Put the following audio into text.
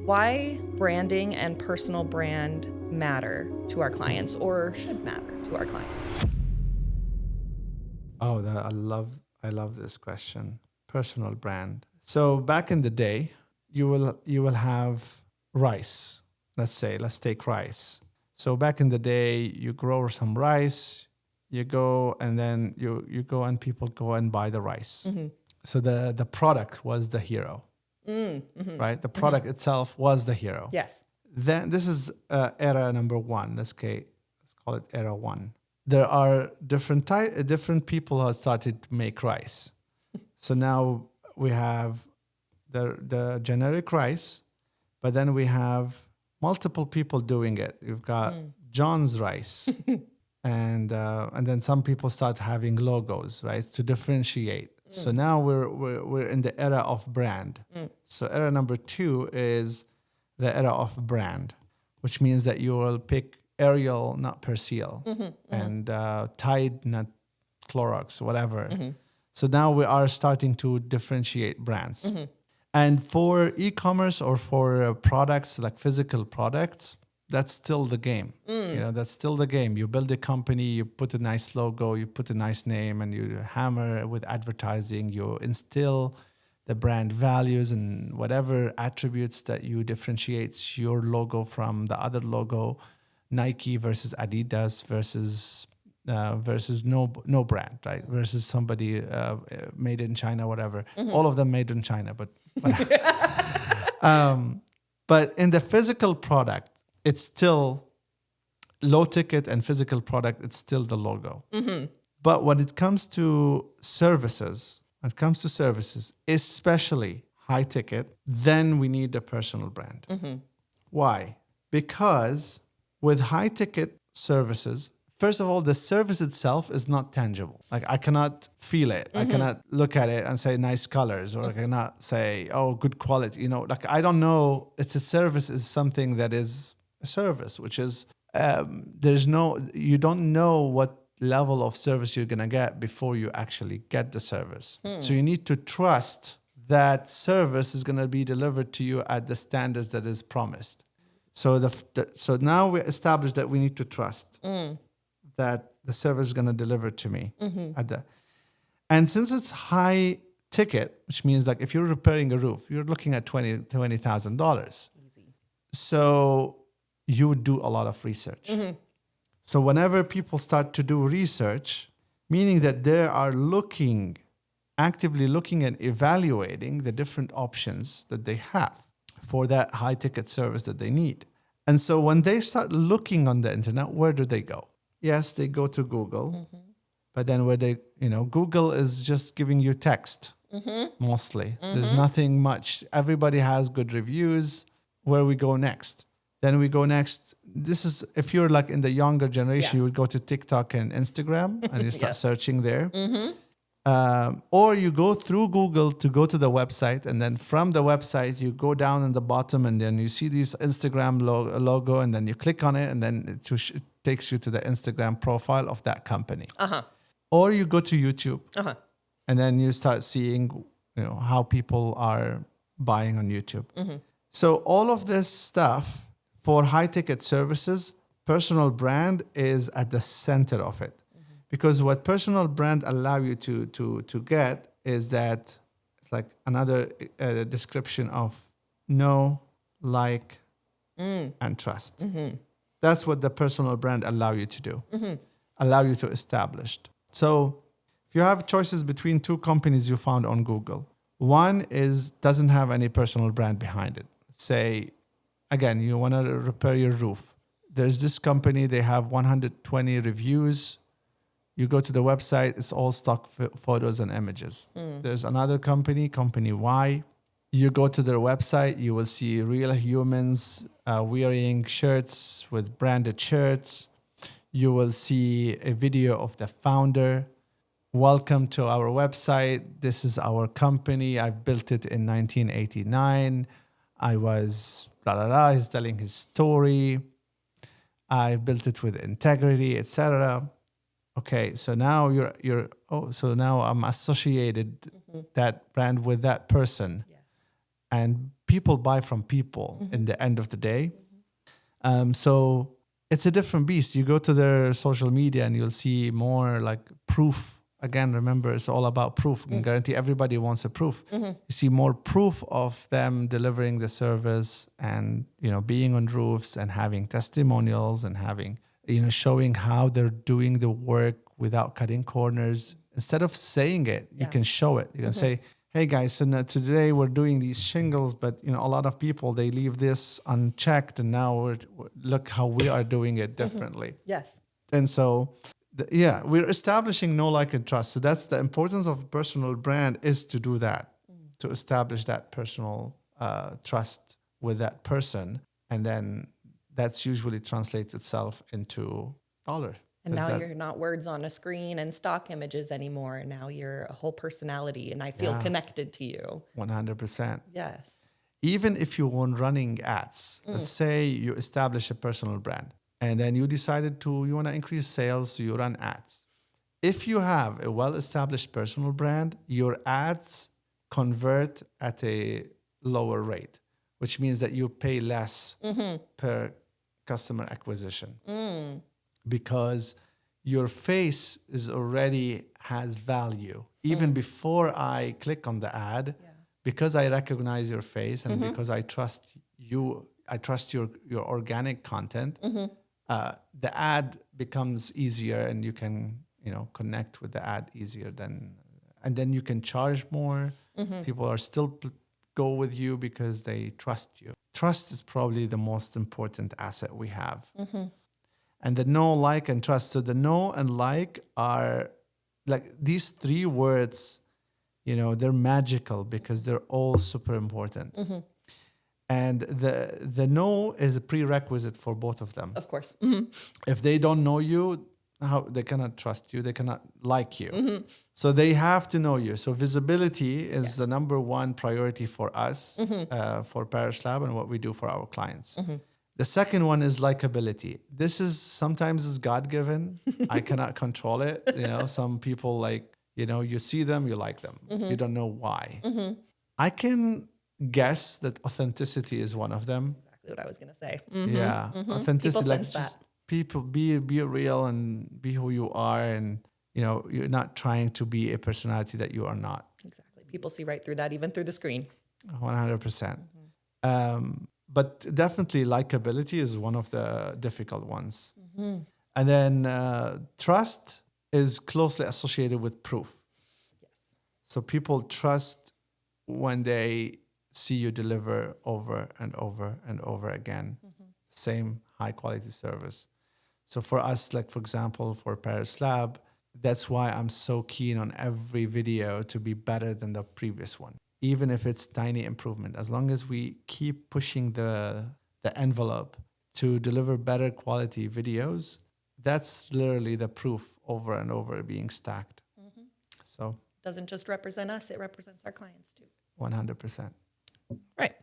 why branding and personal brand matter to our clients or should matter to our clients. Oh, I love this question. Personal brand. So back in the day, you will have rice. Let's take rice. So back in the day, you grow some rice, you go and then you go and people go and buy the rice. So the product was the hero, right? The product itself was the hero. Yes. Then this is era number one. Let's call it era one. There are different people who have started to make rice. So now we have the generic rice, but then we have multiple people doing it. You've got John's rice, and then some people start having logos, right, to differentiate. So now we're in the era of brand. So era number two is the era of brand, which means that you will pick Arial, not Persil, and Tide, not Clorox, whatever. So now we are starting to differentiate brands. And for e-commerce or for products like physical products, that's still the game. That's still the game. You build a company, you put a nice logo, you put a nice name, and you hammer with advertising. You instill the brand values and whatever attributes that you differentiates your logo from the other logo. Nike versus Adidas versus no brand, right? Versus somebody made in China, whatever. All of them made in China, but but in the physical product, it's still low ticket and physical product. It's still the logo. But when it comes to services, especially high ticket, then we need a personal brand. Why? Because with high ticket services, first of all, the service itself is not tangible. Like I cannot feel it. I cannot look at it and say nice colors, or I cannot say, oh, good quality. Like I don't know. It's a service is something that is a service, which is you don't know what level of service you're gonna get before you actually get the service. So you need to trust that service is gonna be delivered to you at the standards that is promised. So so now we established that we need to trust that the service is going to deliver to me and since it's high ticket, which means like if you're repairing a roof, you're looking at $20,000. So you would do a lot of research. So whenever people start to do research, meaning that they are actively looking and evaluating the different options that they have for that high ticket service that they need. And so when they start looking on the internet, where do they go? Yes, they go to Google, but then Google is just giving you text mostly. There's nothing much. Everybody has good reviews. Where we go next? Then we go next. This is, if you're like in the younger generation, you would go to TikTok and Instagram and you start searching there. Or you go through Google to go to the website, and then from the website you go down in the bottom, and then you see this Instagram logo, and then you click on it, and then it takes you to the Instagram profile of that company. Or you go to YouTube, and then you start seeing how people are buying on YouTube. So all of this stuff for high ticket services, personal brand is at the center of it. Because what personal brand allow you to get is that it's like another description of know, like, and trust. That's what the personal brand allow you to do, allow you to establish. So if you have choices between two companies you found on Google, one doesn't have any personal brand behind it. Say, again, you want to repair your roof. There's this company, they have 120 reviews. You go to the website, it's all stock photos and images. There's another company Y. You go to their website, you will see real humans wearing shirts with branded shirts. You will see a video of the founder. Welcome to our website. This is our company. I've built it in 1989. I was he's telling his story. I built it with integrity, etc. Okay, so now now I'm associated that brand with that person. And people buy from people in the end of the day. So it's a different beast. You go to their social media and you'll see more like proof. Again, remember, it's all about proof. I can guarantee everybody wants a proof. You see more proof of them delivering the service and, being on roofs and having testimonials and having, showing how they're doing the work without cutting corners. Instead of saying it, you can show it. You can say, hey guys, so now today we're doing these shingles, but a lot of people, they leave this unchecked, and now look how we are doing it differently. Yes. And so, we're establishing know, like, and trust. So that's the importance of personal brand, is to do that, to establish that personal trust with that person. And then that's usually translates itself into dollar. And now you're not words on a screen and stock images anymore. And now you're a whole personality, and I feel connected to you. 100%. Yes. Even if you weren't running ads, let's say you establish a personal brand and then you decided you want to increase sales, so you run ads. If you have a well-established personal brand, your ads convert at a lower rate, which means that you pay less per customer acquisition. Because your face is already has value. Even before I click on the ad, because I recognize your face and because I trust you, I trust your organic content, the ad becomes easier, and you can, connect with the ad easier and then you can charge more. People are still go with you because they trust you. Trust is probably the most important asset we have. And the know, like, and trust. So the know and like are like these three words, they're magical because they're all super important. And the know is a prerequisite for both of them. Of course. If they don't know you, how they cannot trust you, they cannot like you. So they have to know you. So visibility is the number one priority for us, for Parrots Lab, and what we do for our clients. The second one is likability. This is sometimes is God-given. I cannot control it. Some people you see them, you like them. You don't know why. I can guess that authenticity is one of them. Exactly what I was going to say. Yeah. Authenticity, People sense that. People be real and be who you are. And, you're not trying to be a personality that you are not. Exactly. People see right through that, even through the screen. 100%. But definitely likability is one of the difficult ones. And then trust is closely associated with proof. Yes. So people trust when they see you deliver over and over and over again, same high quality service. So for us, like for example, for Parrots Lab, that's why I'm so keen on every video to be better than the previous one. Even if it's tiny improvement, as long as we keep pushing the envelope to deliver better quality videos, that's literally the proof over and over being stacked. So doesn't just represent us, it represents our clients too. 100%. Right.